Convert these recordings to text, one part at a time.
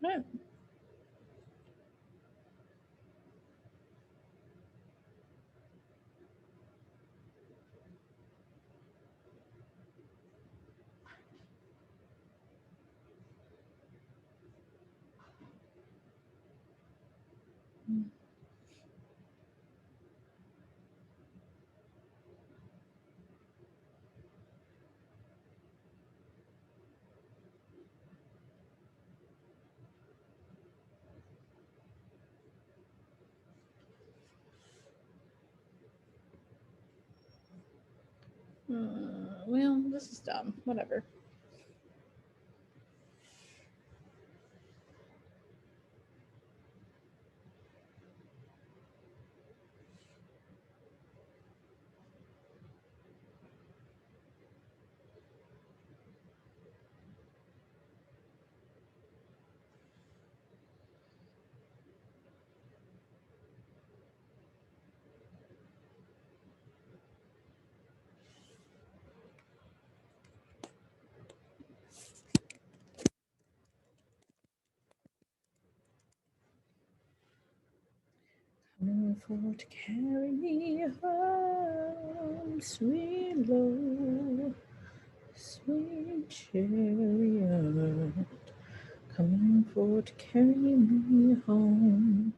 Right. Well, this is dumb. Whatever. Coming for to carry me home, sweet Lord, sweet chariot. Coming for to carry me home.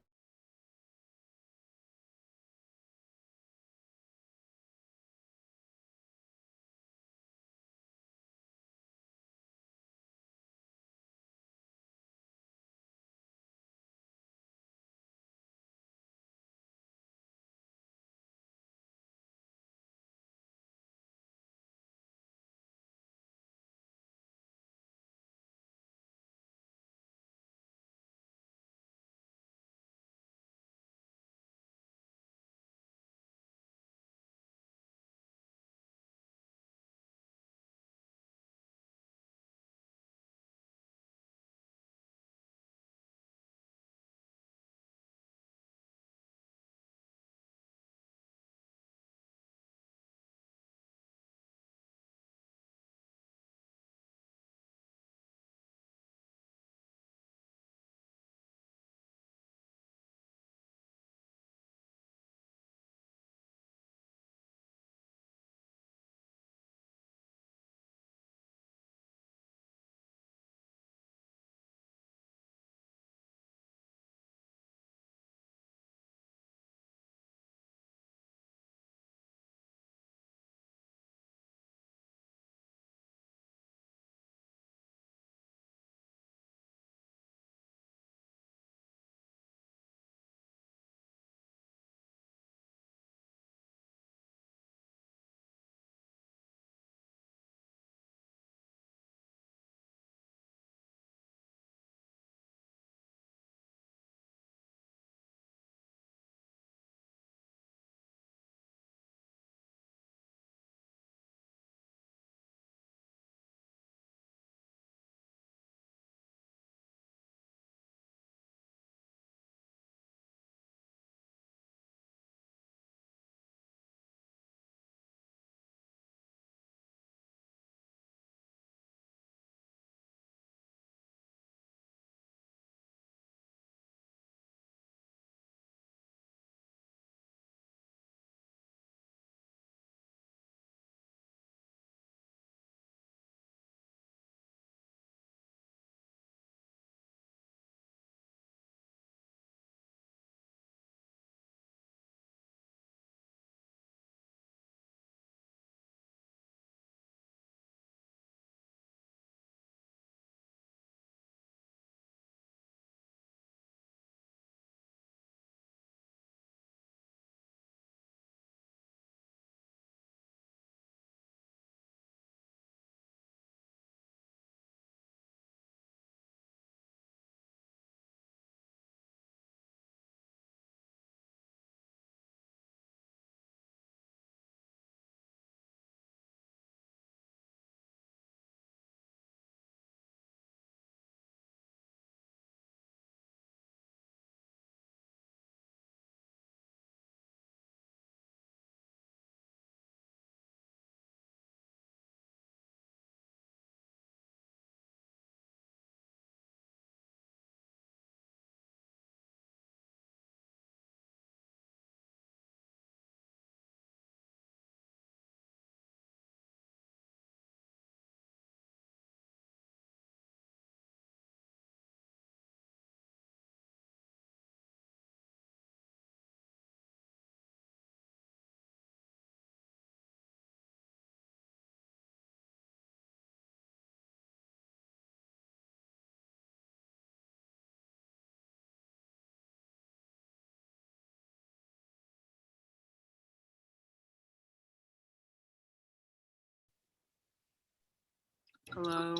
Hello.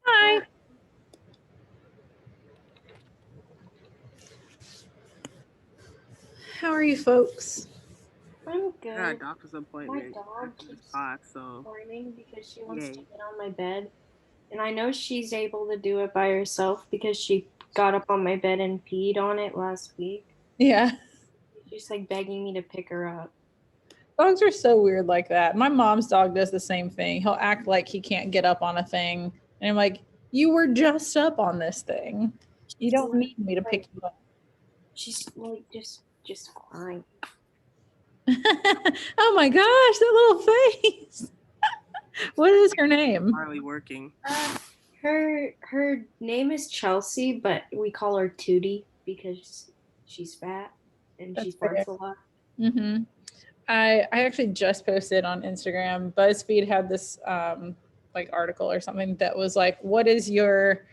Hi. How are you folks? I'm I got a good. doctor's My appointment dog after this keeps class, so whining because she wants to yay. get on my bed. And I know she's able to do it by herself because she got up on my bed and peed on it last week. Yeah. She's just like begging me to pick her up. Dogs are so weird like that. My mom's dog does the same thing. He'll act like he can't get up on a thing. And I'm like, you were just up on this thing. You She's don't need me to pick like, you up. she's like just fine. Oh my gosh, that little face. What is her name? Finally working. Her name is Chelsea, but we call her Tootie because she's fat and she That's fair. farts a lot. Mm-hmm. I actually just posted on Instagram. BuzzFeed had this like article or something that was like, what is your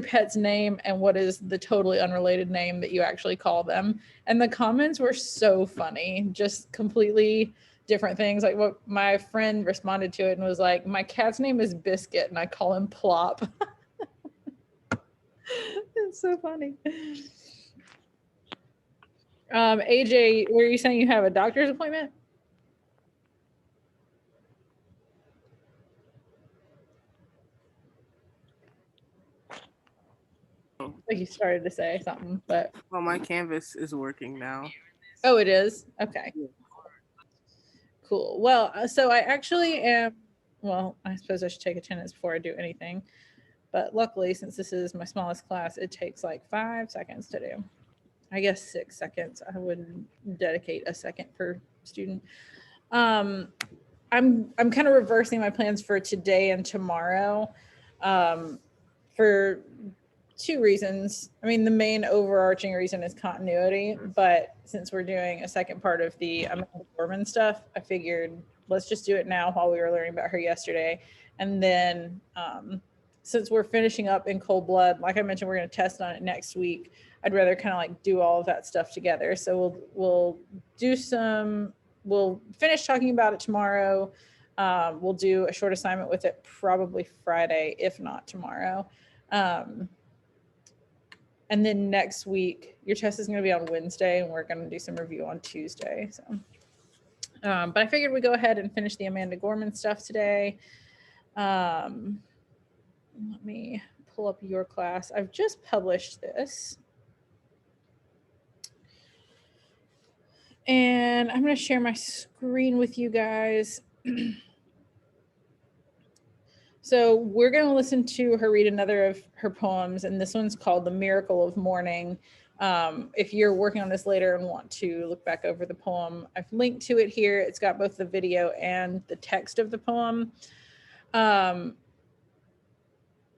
pet's name and what is the totally unrelated name that you actually call them? And the comments were so funny, just completely different things. Like what my friend responded to it and was like, my cat's name is Biscuit and I call him Plop. It's so funny. AJ, were you saying you have a doctor's appointment? Like you started to say something, but Well, my Canvas is working now. oh, it is? Okay, cool. Well, so I actually am, well, I suppose I should take attendance before I do anything. But luckily, since this is my smallest class, it takes like 5 seconds to do. I guess 6 seconds. I would dedicate a second per student. Um, I'm kind of reversing my plans for today and tomorrow, um, for two reasons. I mean, the main overarching reason is continuity, but since we're doing a second part of the Amanda Gorman stuff, I figured let's just do it now while we were learning about her yesterday. And then since we're finishing up in Cold Blood, like I mentioned, we're going to test on it next week. I'd rather kind of like do all of that stuff together. So we'll do some. We'll finish talking about it tomorrow. We'll do a short assignment with it probably Friday, if not tomorrow. And then next week, your test is going to be on Wednesday, and we're going to do some review on Tuesday. So, but I figured we go ahead and finish the Amanda Gorman stuff today. Let me pull up your class. I've just published this. And I'm going to share my screen with you guys. So we're going to listen to her read another of her poems, and this one's called The Miracle of Morning. If you're working on this later and want to look back over the poem, I've linked to it here. It's got both the video and the text of the poem.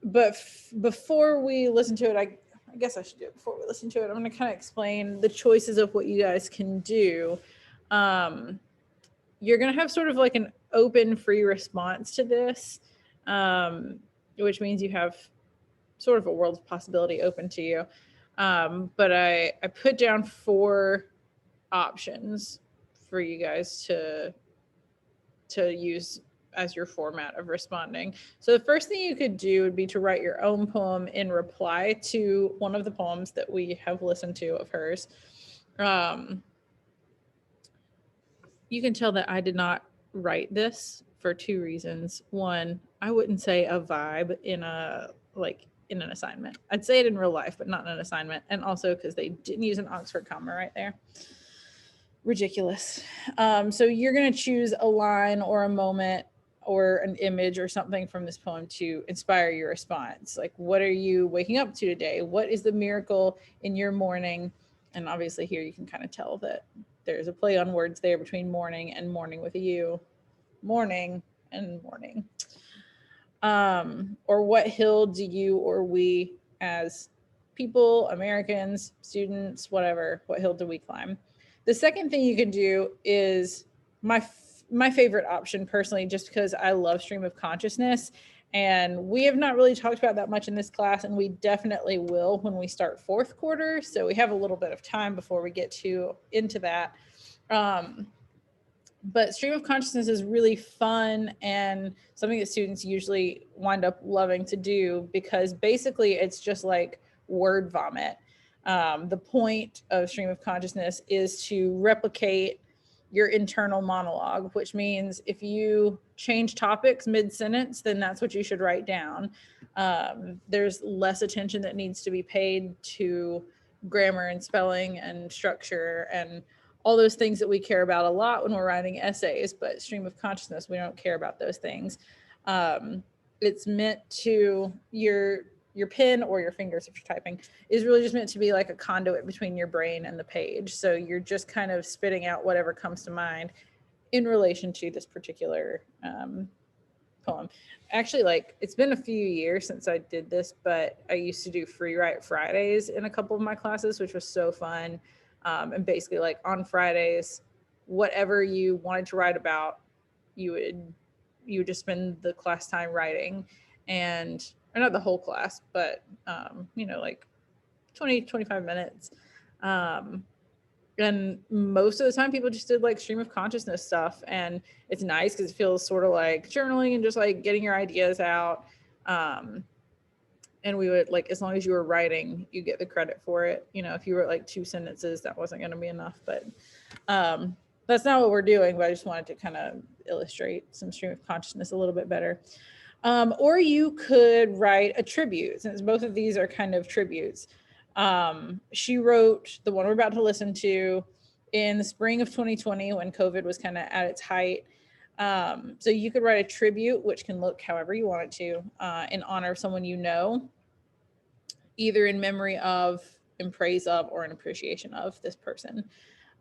But before we listen to it, I guess I should do it before we listen to it. I'm going to kind of explain the choices of what you guys can do. You're going to have sort of like an open, free response to this, which means you have sort of a world of possibility open to you. But I put down 4 options for you guys to use as your format of responding. So the first thing you could do would be to write your own poem in reply to one of the poems that we have listened to of hers. You can tell that I did not write this for 2 reasons. One, I wouldn't say a vibe in in an assignment. I'd say it in real life, but not in an assignment. And also because they didn't use an Oxford comma right there. Ridiculous. So you're going to choose a line or a moment or an image or something from this poem to inspire your response. Like, what are you waking up to today? What is the miracle in your morning? And obviously here you can kind of tell that there's a play on words there between morning and morning with a U. Morning and morning. Or what hill do you or we as people, Americans, students, whatever, what hill do we climb? The second thing you can do is my favorite option personally, just because I love stream of consciousness. And we have not really talked about that much in this class, and we definitely will when we start 4th quarter. So we have a little bit of time before we get into that. But stream of consciousness is really fun and something that students usually wind up loving to do, because basically it's just like word vomit. The point of stream of consciousness is to replicate your internal monologue, which means if you change topics mid-sentence, then that's what you should write down. There's less attention that needs to be paid to grammar and spelling and structure and all those things that we care about a lot when we're writing essays, but stream of consciousness, we don't care about those things. It's meant to, your pen or your fingers if you're typing is really just meant to be like a conduit between your brain and the page. So you're just kind of spitting out whatever comes to mind in relation to this particular poem. Actually, like, it's been a few years since I did this, but I used to do free write Fridays in a couple of my classes, which was so fun. And basically, like, on Fridays, whatever you wanted to write about, you would just spend the class time writing, and or not the whole class, but like 20-25 minutes. And most of the time people just did like stream of consciousness stuff, and it's nice because it feels sort of like journaling and just like getting your ideas out. And we would, like, as long as you were writing, you get the credit for it. If you wrote like 2 sentences, that wasn't going to be enough, but that's not what we're doing. But I just wanted to kind of illustrate some stream of consciousness a little bit better. Or you could write a tribute, since both of these are kind of tributes. She wrote the one we're about to listen to in the spring of 2020 when COVID was kind of at its height. So you could write a tribute, which can look however you want it to, in honor of someone you know, either in memory of, in praise of, or in appreciation of this person.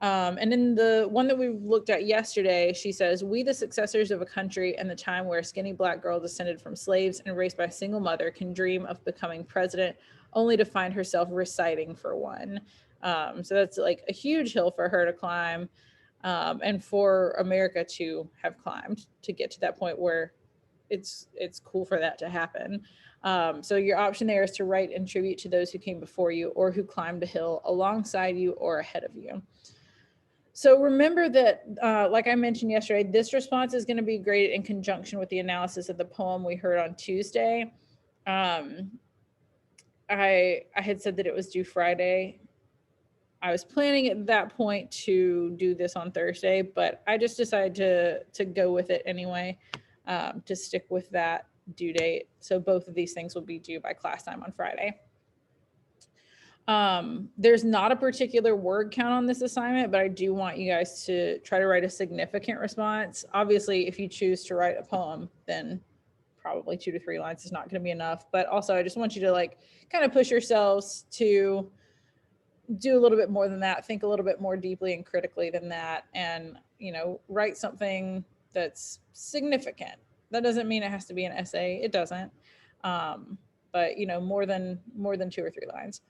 And in the one that we looked at yesterday, she says, "We, the successors of a country and the time where a skinny Black girl descended from slaves and raised by a single mother can dream of becoming president, only to find herself reciting for one." So that's like a huge hill for her to climb, and for America to have climbed to get to that point where it's cool for that to happen. So your option there is to write in tribute to those who came before you or who climbed a hill alongside you or ahead of you. So remember that, like I mentioned yesterday, this response is going to be graded in conjunction with the analysis of the poem we heard on Tuesday. I had said that it was due Friday. I was planning at that point to do this on Thursday, but I just decided to go with it anyway, to stick with that due date. So both of these things will be due by class time on Friday. There's not a particular word count on this assignment, but I do want you guys to try to write a significant response. Obviously, if you choose to write a poem, then probably 2 to 3 lines is not going to be enough. But also, I just want you to like kind of push yourselves to do a little bit more than that, think a little bit more deeply and critically than that, and write something that's significant. That doesn't mean it has to be an essay. It doesn't. But more than 2 or 3 lines.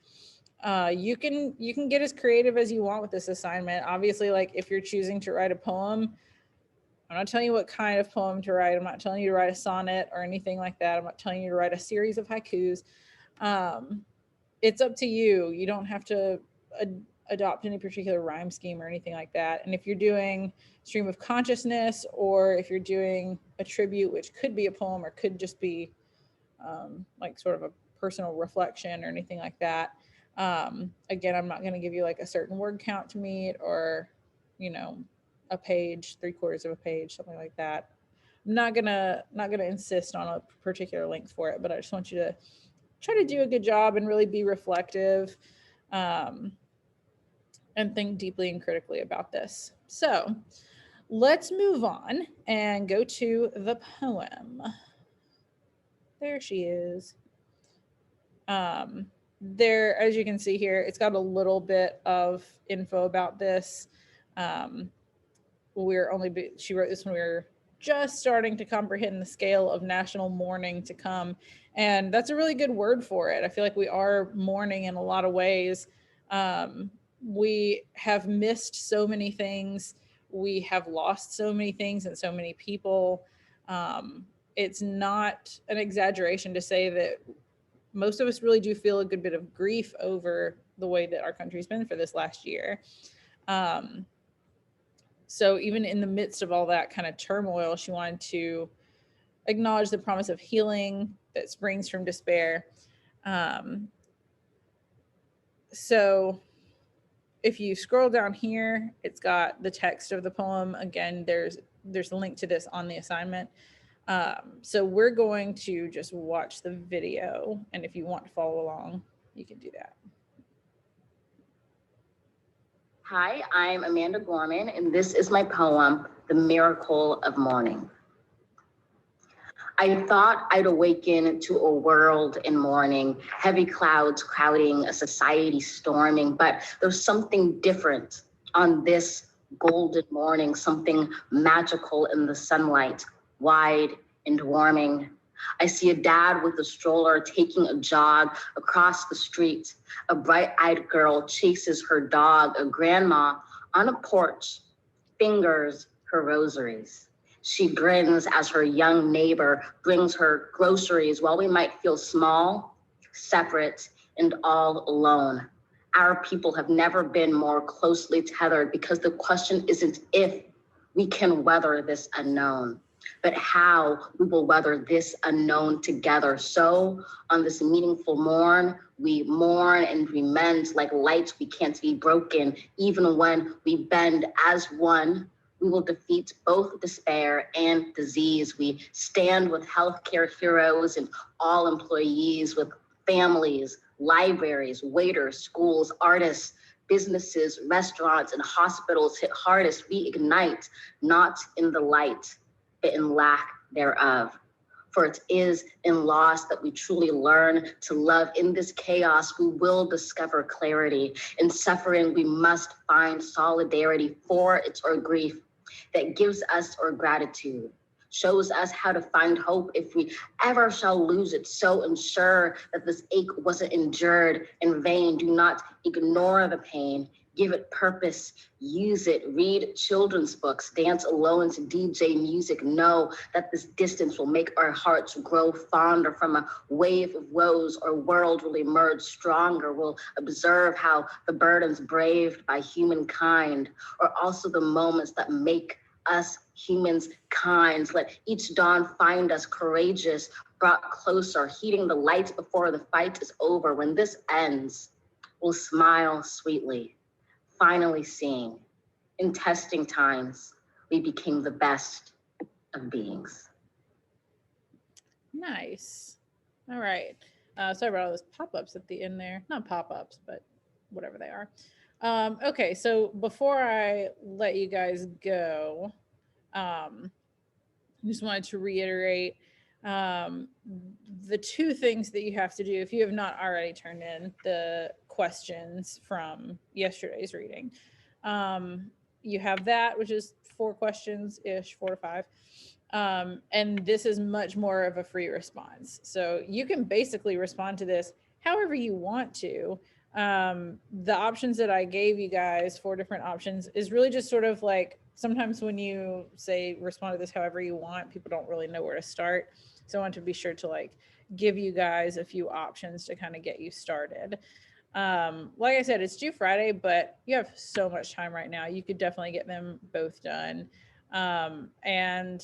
You can get as creative as you want with this assignment. Obviously, like if you're choosing to write a poem, I'm not telling you what kind of poem to write. I'm not telling you to write a sonnet or anything like that. I'm not telling you to write a series of haikus. It's up to you. You don't have to adopt any particular rhyme scheme or anything like that. And if you're doing stream of consciousness, or if you're doing a tribute, which could be a poem or could just be like sort of a personal reflection or anything like that. Again, I'm not going to give you like a certain word count to meet, or a page, 3/4 of a page, something like that. I'm not gonna insist on a particular length for it, but I just want you to try to do a good job and really be reflective, and think deeply and critically about this. So let's move on and go to the poem. There she is. There, as you can see here, it's got a little bit of info about this. She wrote this when we were just starting to comprehend the scale of national mourning to come. And that's a really good word for it. I feel like we are mourning in a lot of ways. We have missed so many things. We have lost so many things and so many people. It's not an exaggeration to say that most of us really do feel a good bit of grief over the way that our country's been for this last year. So even in the midst of all that kind of turmoil, she wanted to acknowledge the promise of healing that springs from despair. So if you scroll down here, it's got the text of the poem. Again, there's a link to this on the assignment. So we're going to just watch the video, and if you want to follow along, you can do that. Hi, I'm Amanda Gorman, and this is my poem, The Miracle of Morning. I thought I'd awaken to a world in mourning, heavy clouds crowding, a society storming, but there's something different on this golden morning, something magical in the sunlight, wide and warming. I see a dad with a stroller taking a jog across the street. A bright-eyed girl chases her dog, a grandma on a porch, fingers her rosaries. She grins as her young neighbor brings her groceries while we might feel small, separate, and all alone. Our people have never been more closely tethered because the question isn't if we can weather this unknown, but how we will weather this unknown together. So on this meaningful morn, we mourn and we mend like lights we can't be broken. Even when we bend as one, we will defeat both despair and disease. We stand with healthcare heroes and all employees, with families, libraries, waiters, schools, artists, businesses, restaurants, and hospitals hit hardest. We ignite, not in the light, but in lack thereof. For it is in loss that we truly learn to love. In this chaos, we will discover clarity. In suffering, we must find solidarity, for it's our grief that gives us our gratitude, shows us how to find hope if we ever shall lose it. So ensure that this ache wasn't endured in vain. Do not ignore the pain. Give it purpose, use it, read children's books, dance alone to DJ music. Know that this distance will make our hearts grow fonder. From a wave of woes, our world will emerge stronger. We'll observe how the burdens braved by humankind are also the moments that make us humans kind. Let each dawn find us courageous, brought closer, heeding the light before the fight is over. When this ends, we'll smile sweetly, finally seeing, in testing times, we became the best of beings. Nice. All right. Sorry about all those pop-ups at the end there. Not pop-ups, but whatever they are. Okay, so before I let you guys go, I just wanted to reiterate the two things that you have to do if you have not already turned in the questions from yesterday's reading. You have that, which is 4 questions-ish, 4 to 5. And this is much more of a free response. So you can basically respond to this however you want to. The options that I gave you guys, 4 different options, is really just sort of like, sometimes when you say respond to this however you want, people don't really know where to start. So I want to be sure to like give you guys a few options to kind of get you started. Like I said, it's due Friday, but you have so much time right now. You could definitely get them both done. And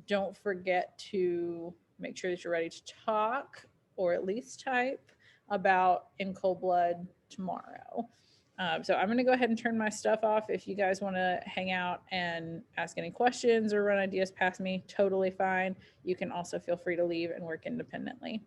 don't forget to make sure that you're ready to talk, or at least type, about In Cold Blood tomorrow. So I'm going to go ahead and turn my stuff off. If you guys want to hang out and ask any questions or run ideas past me, totally fine. You can also feel free to leave and work independently.